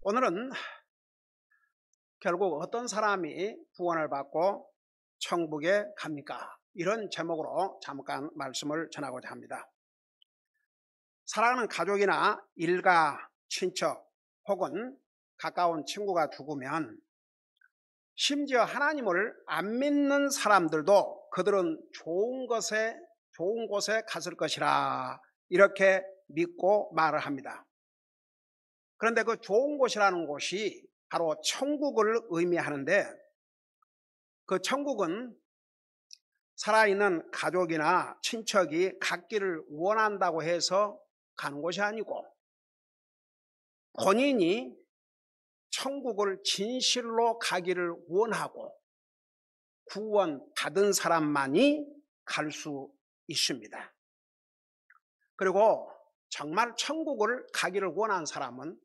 오늘은 결국 어떤 사람이 구원을 받고 천국에 갑니까? 이런 제목으로 잠깐 말씀을 전하고자 합니다. 사랑하는 가족이나 일가, 친척 혹은 가까운 친구가 죽으면 심지어 하나님을 안 믿는 사람들도 그들은 좋은 곳에 갔을 것이라 이렇게 믿고 말을 합니다. 그런데 그 좋은 곳이라는 곳이 바로 천국을 의미하는데, 그 천국은 살아있는 가족이나 친척이 갔기를 원한다고 해서 가는 곳이 아니고, 본인이 천국을 진실로 가기를 원하고 구원받은 사람만이 갈 수 있습니다. 그리고 정말 천국을 가기를 원하는 사람은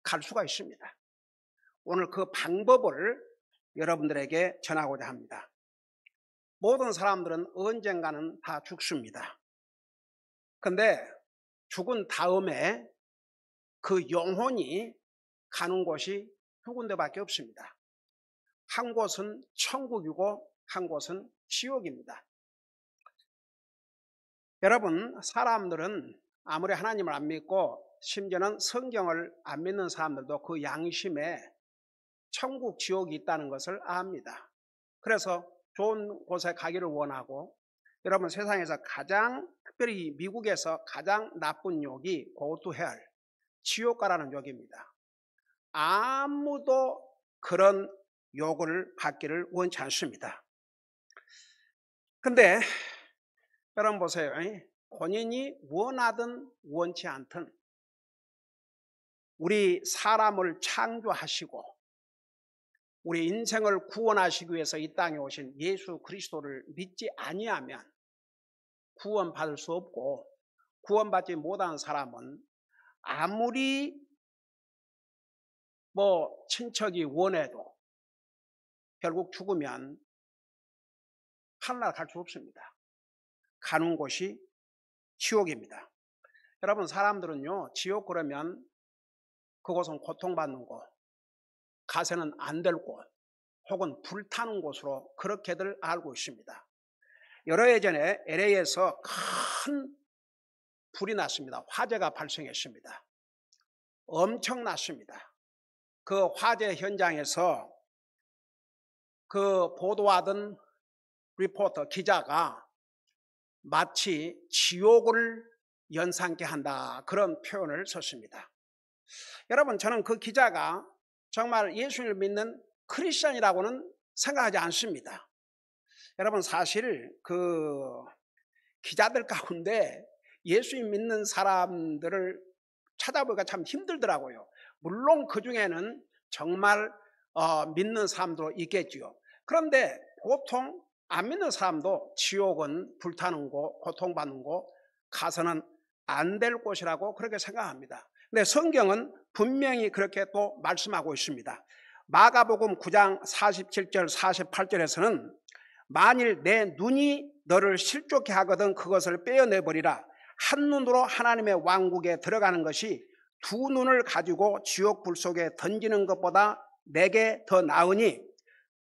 갈 수가 있습니다. 오늘 그 방법을 여러분들에게 전하고자 합니다. 모든 사람들은 언젠가는 다 죽습니다. 그런데 죽은 다음에 그 영혼이 가는 곳이 두 군데밖에 없습니다. 한 곳은 천국이고 한 곳은 지옥입니다. 여러분, 사람들은 아무리 하나님을 안 믿고 심지어는 성경을 안 믿는 사람들도 그 양심에 천국, 지옥이 있다는 것을 압니다. 그래서 좋은 곳에 가기를 원하고, 여러분, 세상에서 특별히 미국에서 가장 나쁜 욕이 go to hell, 지옥 가라는 욕입니다. 아무도 그런 욕을 받기를 원치 않습니다. 근데 여러분 보세요. 본인이 원하든 원치 않든 우리 사람을 창조하시고 우리 인생을 구원하시기 위해서 이 땅에 오신 예수 그리스도를 믿지 아니하면 구원받을 수 없고, 구원받지 못한 사람은 아무리 친척이 원해도 결국 죽으면 하늘나라 갈 수 없습니다. 가는 곳이 지옥입니다. 여러분, 사람들은요, 지옥 그러면 그곳은 고통받는 곳, 가서는 안 될 곳, 혹은 불타는 곳으로 그렇게들 알고 있습니다. 여러 해 전에 LA에서 큰 불이 났습니다. 화재가 발생했습니다. 엄청났습니다. 그 화재 현장에서 그 보도하던 리포터, 기자가 마치 지옥을 연상케 한다, 그런 표현을 썼습니다. 여러분, 저는 그 기자가 정말 예수를 믿는 크리스천이라고는 생각하지 않습니다. 여러분, 사실 그 기자들 가운데 예수 믿는 사람들을 찾아보기가 참 힘들더라고요. 물론 그 중에는 정말 믿는 사람도 있겠지요. 그런데 보통 안 믿는 사람도 지옥은 불타는 곳, 고통받는 곳, 가서는 안 될 곳이라고 그렇게 생각합니다. 근데 성경은 분명히 그렇게 또 말씀하고 있습니다. 마가복음 9장 47절 48절에서는 만일 내 눈이 너를 실족케 하거든 그것을 빼어내버리라. 한 눈으로 하나님의 왕국에 들어가는 것이 두 눈을 가지고 지옥 불 속에 던지는 것보다 내게 더 나으니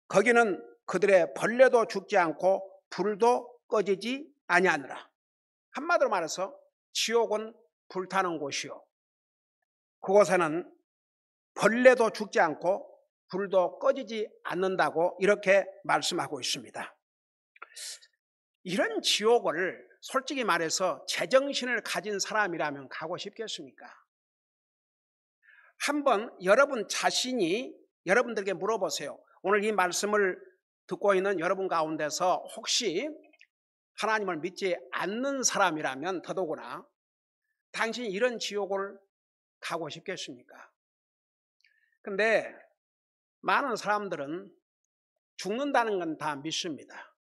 거기는 그들의 벌레도 죽지 않고 불도 꺼지지 아니하느라. 한마디로 말해서 지옥은 불타는 곳이요, 그곳에는 벌레도 죽지 않고 불도 꺼지지 않는다고 이렇게 말씀하고 있습니다. 이런 지옥을 솔직히 말해서 제정신을 가진 사람이라면 가고 싶겠습니까? 한번 여러분 자신이 여러분들에게 물어보세요. 오늘 이 말씀을 듣고 있는 여러분 가운데서 혹시 하나님을 믿지 않는 사람이라면 더더구나 당신이 이런 지옥을 가고 싶겠습니까? 근데 많은 사람들은 죽는다는 건 다 믿습니다.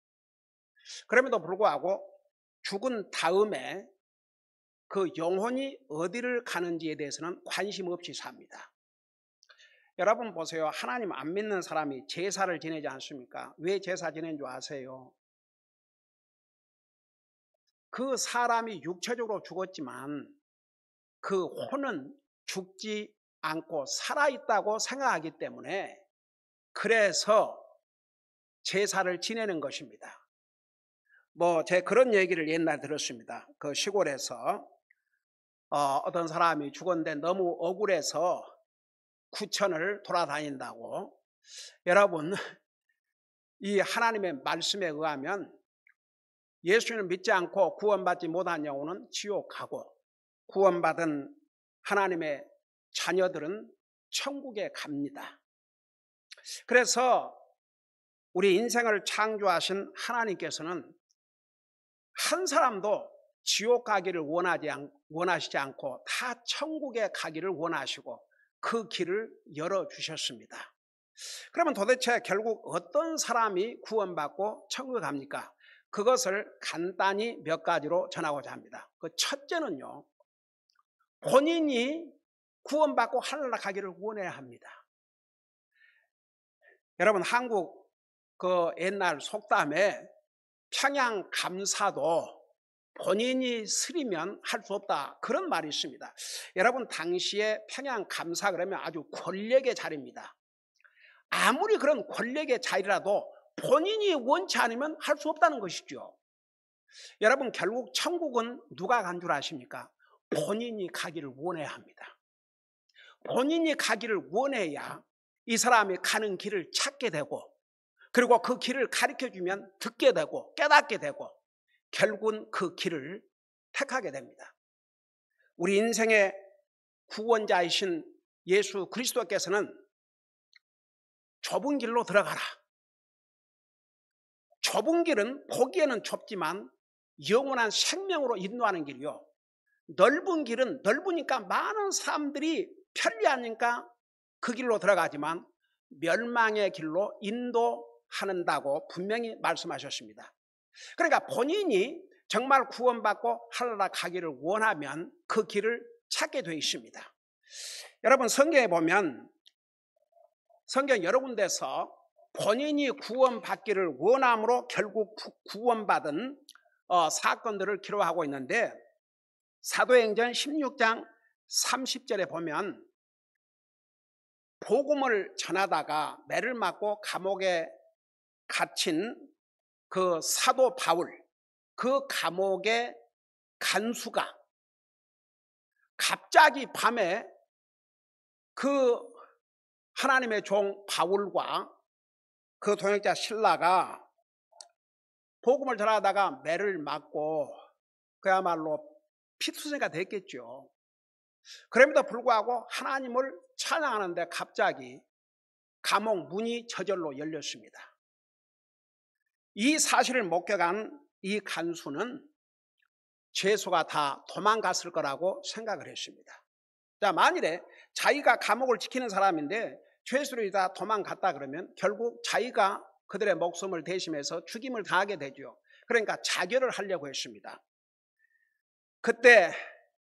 그럼에도 불구하고 죽은 다음에 그 영혼이 어디를 가는지에 대해서는 관심 없이 삽니다. 여러분 보세요. 하나님 안 믿는 사람이 제사를 지내지 않습니까? 왜 제사 지내는 줄 아세요? 그 사람이 육체적으로 죽었지만 그 혼은 죽지 않고 살아있다고 생각하기 때문에 그래서 제사를 지내는 것입니다. 제가 그런 얘기를 옛날에 들었습니다. 그 시골에서 어떤 사람이 죽었는데 너무 억울해서 구천을 돌아다닌다고. 여러분, 이 하나님의 말씀에 의하면 예수님을 믿지 않고 구원받지 못한 영혼은 지옥 가고 구원받은 하나님의 자녀들은 천국에 갑니다. 그래서 우리 인생을 창조하신 하나님께서는 한 사람도 지옥 가기를 원하시지 않고 다 천국에 가기를 원하시고 그 길을 열어주셨습니다. 그러면 도대체 결국 어떤 사람이 구원받고 천국에 갑니까? 그것을 간단히 몇 가지로 전하고자 합니다. 그 첫째는요, 본인이 구원받고 하늘나라 가기를 원해야 합니다. 여러분, 한국 그 옛날 속담에 평양 감사도 본인이 스리면 할 수 없다, 그런 말이 있습니다. 여러분, 당시에 평양 감사 그러면 아주 권력의 자리입니다. 아무리 그런 권력의 자리라도 본인이 원치 않으면 할 수 없다는 것이죠. 여러분, 결국 천국은 누가 간 줄 아십니까? 본인이 가기를 원해야 합니다. 본인이 가기를 원해야 이 사람이 가는 길을 찾게 되고, 그리고 그 길을 가르쳐주면 듣게 되고 깨닫게 되고 결국은 그 길을 택하게 됩니다. 우리 인생의 구원자이신 예수 그리스도께서는 좁은 길로 들어가라. 좁은 길은 보기에는 좁지만 영원한 생명으로 인도하는 길이요, 넓은 길은 넓으니까 많은 사람들이 편리하니까 그 길로 들어가지만 멸망의 길로 인도한다고 분명히 말씀하셨습니다. 그러니까 본인이 정말 구원받고 하늘나라 가기를 원하면 그 길을 찾게 되어 있습니다. 여러분, 성경에 보면 성경 여러 군데서 본인이 구원받기를 원함으로 결국 구원받은 사건들을 기록하고 있는데, 사도행전 16장 30절에 보면 복음을 전하다가 매를 맞고 감옥에 갇힌 그 사도 바울, 그 감옥의 간수가 갑자기 밤에 그 하나님의 종 바울과 그 동역자 실라가 복음을 전하다가 매를 맞고 그야말로 피투성이가 됐겠죠. 그럼에도 불구하고 하나님을 찬양하는데 갑자기 감옥 문이 저절로 열렸습니다. 이 사실을 목격한 이 간수는 죄수가 다 도망갔을 거라고 생각을 했습니다. 자, 만일에 자기가 감옥을 지키는 사람인데 죄수들이 다 도망갔다 그러면 결국 자기가 그들의 목숨을 대신해서 죽임을 당하게 되죠. 그러니까 자결을 하려고 했습니다. 그때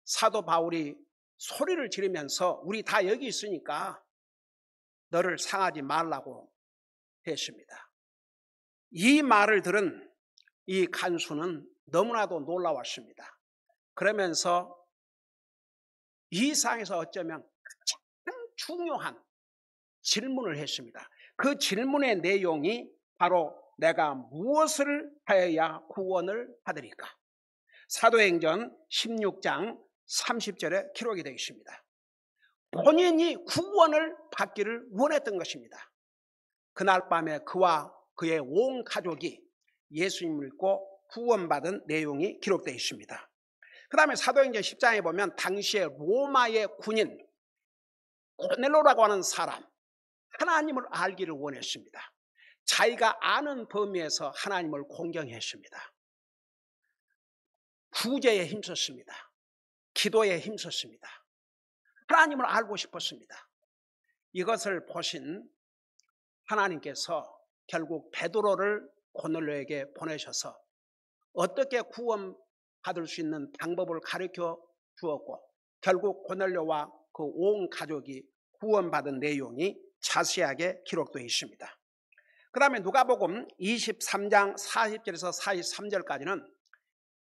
사도 바울이 소리를 지르면서 우리 다 여기 있으니까 너를 상하지 말라고 했습니다. 이 말을 들은 이 간수는 너무나도 놀라웠습니다. 그러면서 이 상에서 어쩌면 가장 중요한 질문을 했습니다. 그 질문의 내용이 바로 내가 무엇을 하여야 구원을 받으리까? 사도행전 16장 30절에 기록이 되어 있습니다. 본인이 구원을 받기를 원했던 것입니다. 그날 밤에 그와 그의 온 가족이 예수님을 믿고 구원받은 내용이 기록되어 있습니다. 그 다음에 사도행전 10장에 보면 당시에 로마의 군인 고넬로라고 하는 사람, 하나님을 알기를 원했습니다. 자기가 아는 범위에서 하나님을 공경했습니다. 구제에 힘썼습니다. 기도에 힘썼습니다. 하나님을 알고 싶었습니다. 이것을 보신 하나님께서 결국 베드로를 고넬로에게 보내셔서 어떻게 구원받을 수 있는 방법을 가르쳐 주었고 결국 고넬로와 그 온 가족이 구원받은 내용이 자세하게 기록되어 있습니다. 그 다음에 누가복음 23장 40절에서 43절까지는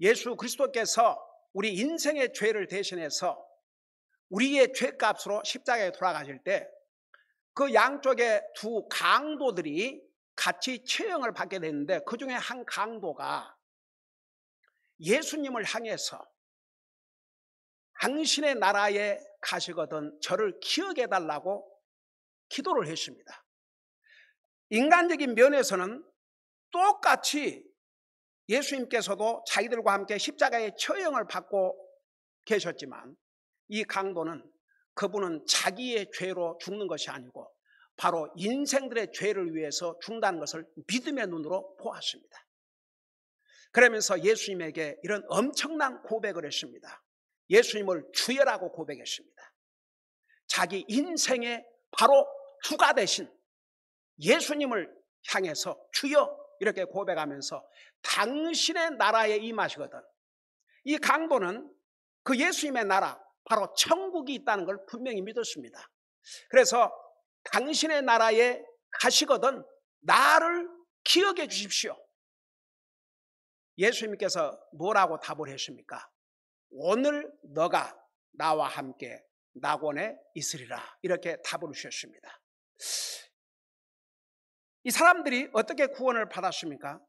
예수 그리스도께서 우리 인생의 죄를 대신해서 우리의 죄값으로 십자가에 돌아가실 때 그 양쪽에 두 강도들이 같이 처형을 받게 됐는데 그중에 한 강도가 예수님을 향해서 당신의 나라에 가시거든 저를 기억해 달라고 기도를 했습니다. 인간적인 면에서는 똑같이 예수님께서도 자기들과 함께 십자가의 처형을 받고 계셨지만 이 강도는 그분은 자기의 죄로 죽는 것이 아니고 바로 인생들의 죄를 위해서 죽는다는 것을 믿음의 눈으로 보았습니다. 그러면서 예수님에게 이런 엄청난 고백을 했습니다. 예수님을 주여라고 고백했습니다. 자기 인생의 바로 주가 되신 예수님을 향해서 주여 이렇게 고백하면서 당신의 나라에 임하시거든. 이 강도는 그 예수님의 나라 바로 천국이 있다는 걸 분명히 믿었습니다. 그래서 당신의 나라에 가시거든 나를 기억해 주십시오. 예수님께서 뭐라고 답을 했습니까? 오늘 너가 나와 함께 낙원에 있으리라 이렇게 답을 주셨습니다. 이 사람들이 어떻게 구원을 받았습니까?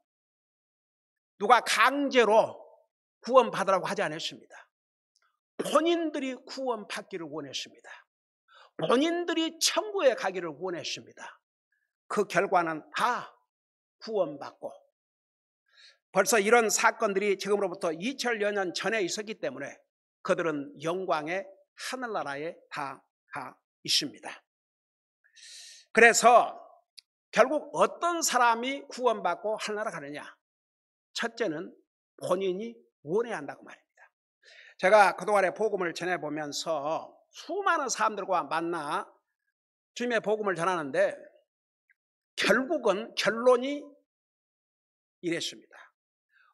누가 강제로 구원받으라고 하지 않았습니다. 본인들이 구원받기를 원했습니다. 본인들이 천국에 가기를 원했습니다. 그 결과는 다 구원받고 벌써 이런 사건들이 지금으로부터 2000여 년 전에 있었기 때문에 그들은 영광의 하늘나라에 다 가 있습니다. 그래서 결국 어떤 사람이 구원받고 하늘나라 가느냐? 첫째는 본인이 원해야 한다고 말입니다. 제가 그동안에 복음을 전해보면서 수많은 사람들과 만나 주님의 복음을 전하는데 결국은 결론이 이랬습니다.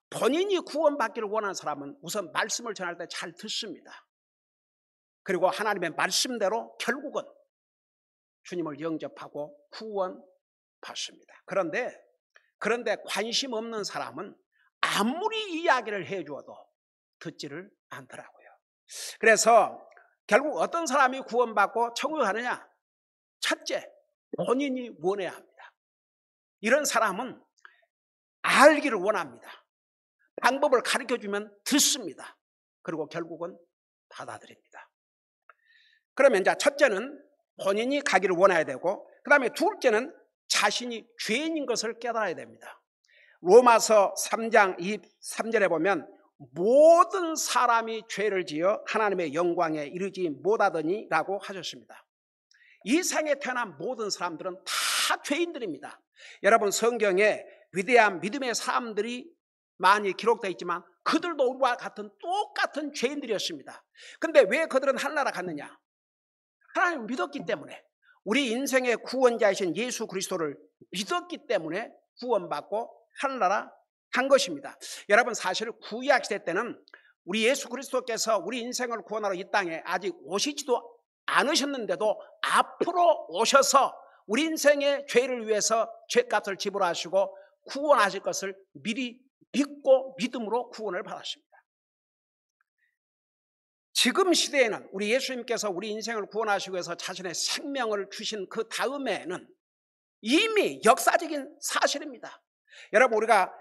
본인이 구원받기를 원하는 사람은 우선 말씀을 전할 때 잘 듣습니다. 그리고 하나님의 말씀대로 결국은 주님을 영접하고 구원받습니다. 그런데 관심 없는 사람은 아무리 이야기를 해주어도 듣지를 않더라고요. 그래서 결국 어떤 사람이 구원받고 천국에 가느냐? 첫째, 본인이 원해야 합니다. 이런 사람은 알기를 원합니다. 방법을 가르쳐주면 듣습니다. 그리고 결국은 받아들입니다. 그러면 이제 첫째는 본인이 가기를 원해야 되고 그 다음에 둘째는 자신이 죄인인 것을 깨달아야 됩니다. 로마서 3장 23절에 보면 모든 사람이 죄를 지어 하나님의 영광에 이르지 못하더니 라고 하셨습니다. 이 생에 태어난 모든 사람들은 다 죄인들입니다. 여러분 성경에 위대한 믿음의 사람들이 많이 기록되어 있지만 그들도 우리와 같은 똑같은 죄인들이었습니다. 그런데 왜 그들은 하늘나라 갔느냐? 하나님을 믿었기 때문에 우리 인생의 구원자이신 예수 그리스도를 믿었기 때문에 구원받고 하늘나라 간 것입니다. 여러분 사실 구약시대 때는 우리 예수 그리스도께서 우리 인생을 구원하러 이 땅에 아직 오시지도 않으셨는데도 앞으로 오셔서 우리 인생의 죄를 위해서 죄값을 지불하시고 구원하실 것을 미리 믿고 믿음으로 구원을 받았습니다. 지금 시대에는 우리 예수님께서 우리 인생을 구원하시기 위해서 자신의 생명을 주신 그 다음에는 이미 역사적인 사실입니다. 여러분 우리가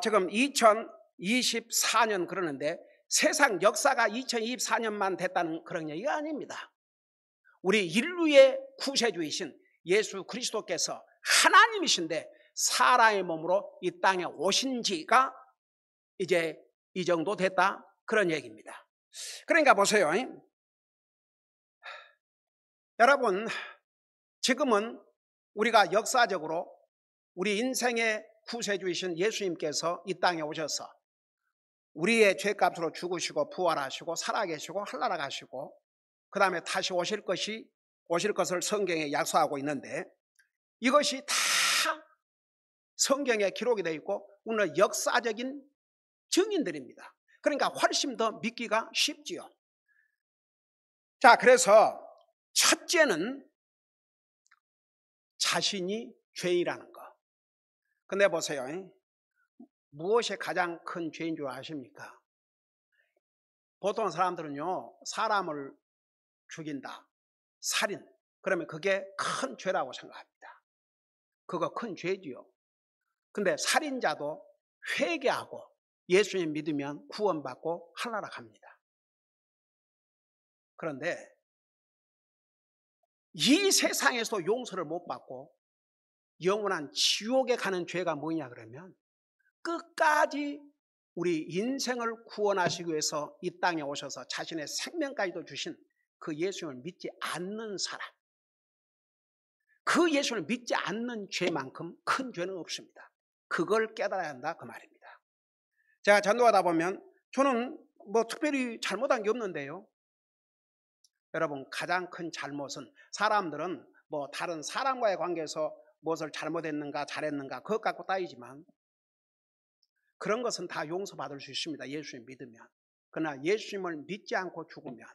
지금 2024년 그러는데 세상 역사가 2024년만 됐다는 그런 얘기가 아닙니다. 우리 인류의 구세주이신 예수 그리스도께서 하나님이신데 사람의 몸으로 이 땅에 오신 지가 이제 이 정도 됐다 그런 얘기입니다. 그러니까 보세요. 여러분 지금은 우리가 역사적으로 우리 인생의 구세주이신 예수님께서 이 땅에 오셔서 우리의 죄값으로 죽으시고 부활하시고 살아계시고 하늘나라 가시고 그 다음에 다시 오실 것을 성경에 약속하고 있는데 이것이 다 성경에 기록이 되어 있고 오늘 역사적인 증인들입니다. 그러니까 훨씬 더 믿기가 쉽지요. 자, 그래서 첫째는 자신이 죄인이라는 거. 근데 보세요. 무엇이 가장 큰 죄인 줄 아십니까? 보통 사람들은요, 사람을 죽인다, 살인, 그러면 그게 큰 죄라고 생각합니다. 그거 큰 죄지요. 근데 살인자도 회개하고 예수님 믿으면 구원받고 하늘나라 갑니다. 그런데 이 세상에서 용서를 못 받고 영원한 지옥에 가는 죄가 뭐냐 그러면 끝까지 우리 인생을 구원하시기 위해서 이 땅에 오셔서 자신의 생명까지도 주신 그 예수님을 믿지 않는 사람, 그 예수를 믿지 않는 죄만큼 큰 죄는 없습니다. 그걸 깨달아야 한다 그 말입니다. 제가 전도하다 보면 저는 뭐 특별히 잘못한 게 없는데요, 여러분 가장 큰 잘못은 사람들은 뭐 다른 사람과의 관계에서 무엇을 잘못했는가 잘했는가 그것 갖고 따지지만 그런 것은 다 용서받을 수 있습니다. 예수님 믿으면. 그러나 예수님을 믿지 않고 죽으면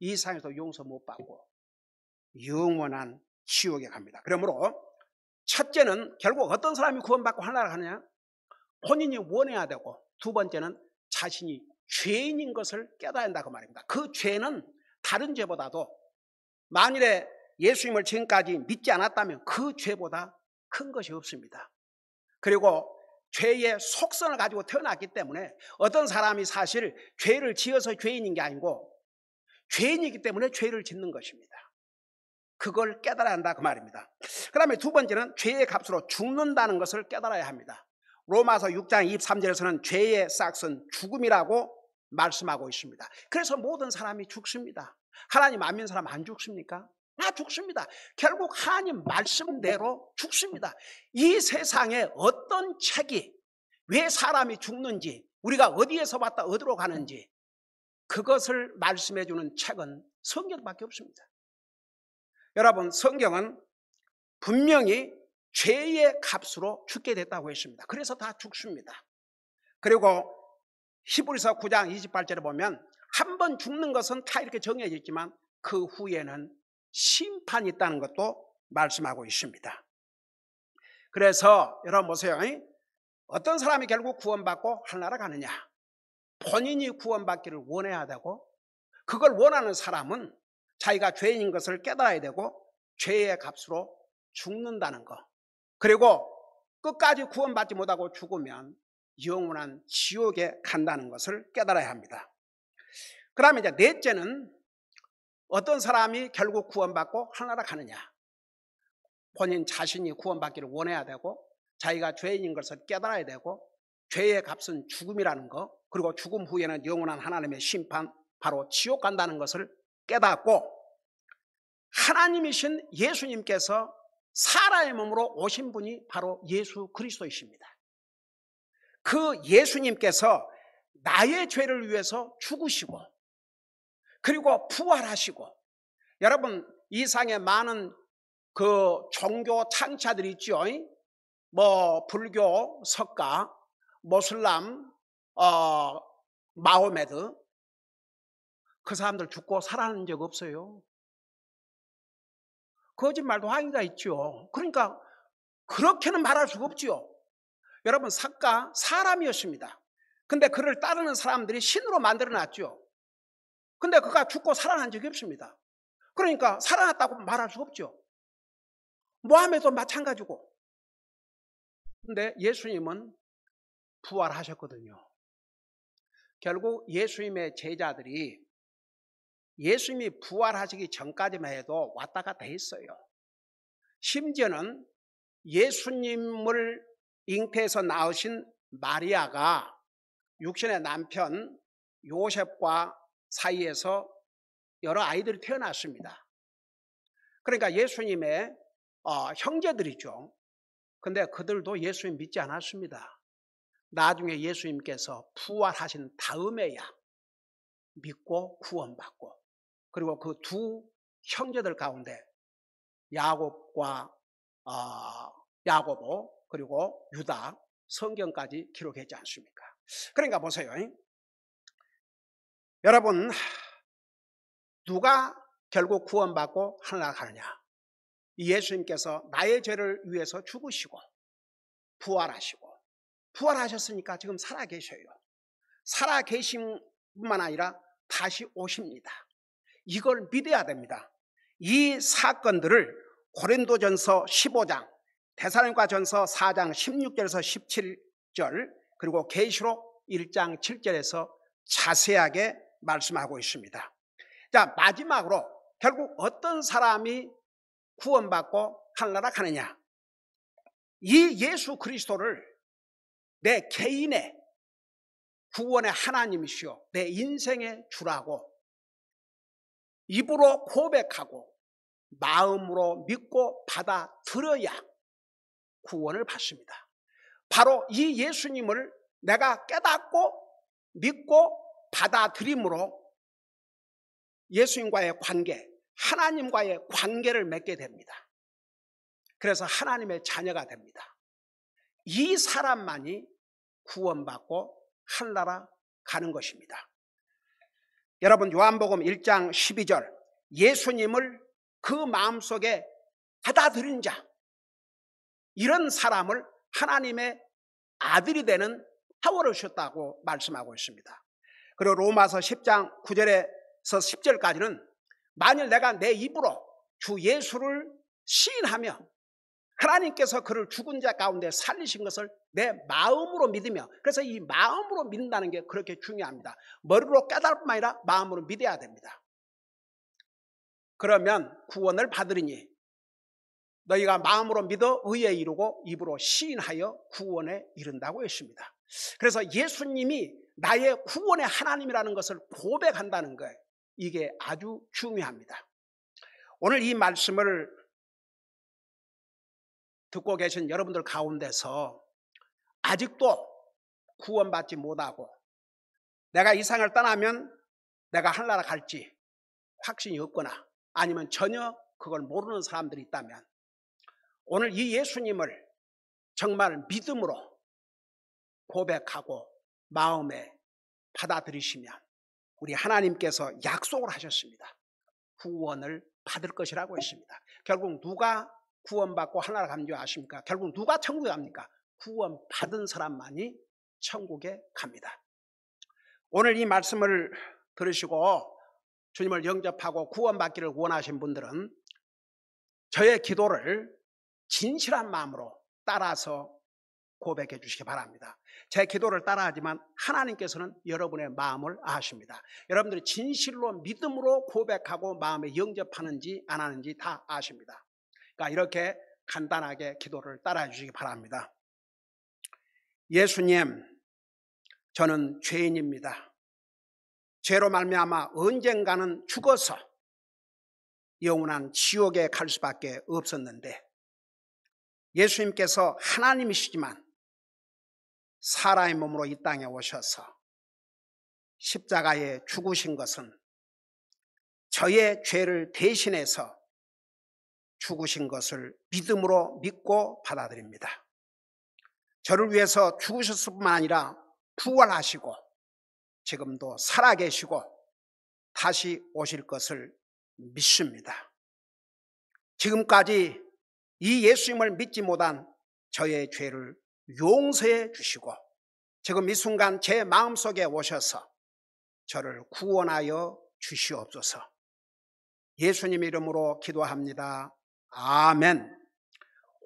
이 세상에서 용서 못 받고 영원한 지옥에 갑니다. 그러므로 첫째는 결국 어떤 사람이 구원받고 하늘나라 가느냐? 본인이 원해야 되고, 두 번째는 자신이 죄인인 것을 깨달아야 한다 그 말입니다. 그 죄는 다른 죄보다도 만일에 예수님을 지금까지 믿지 않았다면 그 죄보다 큰 것이 없습니다. 그리고 죄의 속성을 가지고 태어났기 때문에 어떤 사람이 사실 죄를 지어서 죄인인 게 아니고 죄인이기 때문에 죄를 짓는 것입니다. 그걸 깨달아야 한다 그 말입니다. 그 다음에 두 번째는 죄의 값으로 죽는다는 것을 깨달아야 합니다. 로마서 6장 23절에서는 죄의 싹은 죽음이라고 말씀하고 있습니다. 그래서 모든 사람이 죽습니다. 하나님 안 믿는 사람 안 죽습니까? 다 죽습니다. 결국 하나님 말씀대로 죽습니다. 이 세상에 어떤 책이 왜 사람이 죽는지, 우리가 어디에서 왔다 어디로 가는지 그것을 말씀해 주는 책은 성경밖에 없습니다. 여러분, 성경은 분명히 죄의 값으로 죽게 됐다고 했습니다. 그래서 다 죽습니다. 그리고 히브리서 9장 28절에 보면 한 번 죽는 것은 다 이렇게 정해져 있지만 그 후에는 심판이 있다는 것도 말씀하고 있습니다. 그래서 여러분 보세요. 어떤 사람이 결국 구원받고 하늘나라 가느냐? 본인이 구원받기를 원해야 되고, 그걸 원하는 사람은 자기가 죄인인 것을 깨달아야 되고 죄의 값으로 죽는다는 것, 그리고 끝까지 구원받지 못하고 죽으면 영원한 지옥에 간다는 것을 깨달아야 합니다. 그 다음에 이제 넷째는 어떤 사람이 결국 구원받고 하늘나라 가느냐? 본인 자신이 구원받기를 원해야 되고 자기가 죄인인 것을 깨달아야 되고 죄의 값은 죽음이라는 것, 그리고 죽음 후에는 영원한 하나님의 심판, 바로 지옥 간다는 것을 깨닫고 하나님이신 예수님께서 사람의 몸으로 오신 분이 바로 예수 그리스도이십니다. 그 예수님께서 나의 죄를 위해서 죽으시고 그리고 부활하시고, 여러분 이 상에 많은 그 종교 창자들이 있죠. 뭐 불교, 석가, 모슬람, 마호메드, 그 사람들 죽고 살아난 적 없어요. 거짓말도 항의가 있죠. 그러니까 그렇게는 말할 수가 없죠. 여러분 석가 사람이었습니다. 근데 그를 따르는 사람들이 신으로 만들어놨죠. 근데 그가 죽고 살아난 적이 없습니다. 그러니까 살아났다고 말할 수 없죠. 모함에도 마찬가지고. 근데 예수님은 부활하셨거든요. 결국 예수님의 제자들이 예수님이 부활하시기 전까지만 해도 왔다 갔다 했어요. 심지어는 예수님을 잉태해서 낳으신 마리아가 육신의 남편 요셉과 사이에서 여러 아이들이 태어났습니다. 그러니까 예수님의 형제들이죠. 근데 그들도 예수님 믿지 않았습니다. 나중에 예수님께서 부활하신 다음에야 믿고 구원받고, 그리고 그 두 형제들 가운데 야곱과 야고보 그리고 유다, 성경까지 기록했지 않습니까? 그러니까 보세요. 여러분, 누가 결국 구원받고 하늘나라 가느냐? 예수님께서 나의 죄를 위해서 죽으시고 부활하시고, 부활하셨으니까 지금 살아계셔요. 살아계심뿐만 아니라 다시 오십니다. 이걸 믿어야 됩니다. 이 사건들을 고린도전서 15장, 데살로니가전서 4장 16절에서 17절, 그리고 계시록 1장 7절에서 자세하게 말씀하고 있습니다. 자, 마지막으로 결국 어떤 사람이 구원받고 하늘나라 가느냐? 이 예수 그리스도를 내 개인의 구원의 하나님이시여 내 인생의 주라고 입으로 고백하고 마음으로 믿고 받아들여야 구원을 받습니다. 바로 이 예수님을 내가 깨닫고 믿고 받아들임으로 예수님과의 관계, 하나님과의 관계를 맺게 됩니다. 그래서 하나님의 자녀가 됩니다. 이 사람만이 구원받고 하늘나라 가는 것입니다. 여러분, 요한복음 1장 12절, 예수님을 그 마음속에 받아들인 자, 이런 사람을 하나님의 아들이 되는 파워를 주셨다고 말씀하고 있습니다. 그리고 로마서 10장 9절에서 10절까지는 만일 내가 내 입으로 주 예수를 시인하며 하나님께서 그를 죽은 자 가운데 살리신 것을 내 마음으로 믿으며, 그래서 이 마음으로 믿는다는 게 그렇게 중요합니다. 머리로 깨달을 뿐만 아니라 마음으로 믿어야 됩니다. 그러면 구원을 받으리니 너희가 마음으로 믿어 의에 이르고 입으로 시인하여 구원에 이른다고 했습니다. 그래서 예수님이 나의 구원의 하나님이라는 것을 고백한다는 거예요. 이게 아주 중요합니다. 오늘 이 말씀을 듣고 계신 여러분들 가운데서 아직도 구원받지 못하고 내가 이 세상을 떠나면 내가 하늘나라 갈지 확신이 없거나 아니면 전혀 그걸 모르는 사람들이 있다면 오늘 이 예수님을 정말 믿음으로 고백하고 마음에 받아들이시면 우리 하나님께서 약속을 하셨습니다. 구원을 받을 것이라고 했습니다. 결국 누가 구원받고 하늘나라 가는 줄 아십니까? 결국 누가 천국에 갑니까? 구원받은 사람만이 천국에 갑니다. 오늘 이 말씀을 들으시고 주님을 영접하고 구원받기를 원하신 분들은 저의 기도를 진실한 마음으로 따라서 고백해 주시기 바랍니다. 제 기도를 따라하지만 하나님께서는 여러분의 마음을 아십니다. 여러분들이 진실로 믿음으로 고백하고 마음에 영접하는지 안 하는지 다 아십니다. 그러니까 이렇게 간단하게 기도를 따라해 주시기 바랍니다. 예수님, 저는 죄인입니다. 죄로 말미암아 언젠가는 죽어서 영원한 지옥에 갈 수밖에 없었는데 예수님께서 하나님이시지만 사람의 몸으로 이 땅에 오셔서 십자가에 죽으신 것은 저의 죄를 대신해서 죽으신 것을 믿음으로 믿고 받아들입니다. 저를 위해서 죽으셨을 뿐만 아니라 부활하시고 지금도 살아계시고 다시 오실 것을 믿습니다. 지금까지 이 예수님을 믿지 못한 저의 죄를 용서해 주시고 지금 이 순간 제 마음속에 오셔서 저를 구원하여 주시옵소서. 예수님 이름으로 기도합니다. 아멘.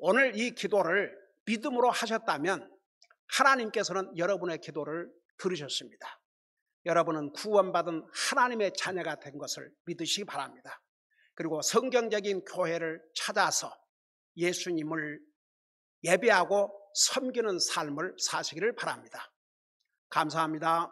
오늘 이 기도를 믿음으로 하셨다면 하나님께서는 여러분의 기도를 들으셨습니다. 여러분은 구원받은 하나님의 자녀가 된 것을 믿으시기 바랍니다. 그리고 성경적인 교회를 찾아서 예수님을 예배하고 섬기는 삶을 사시기를 바랍니다. 감사합니다.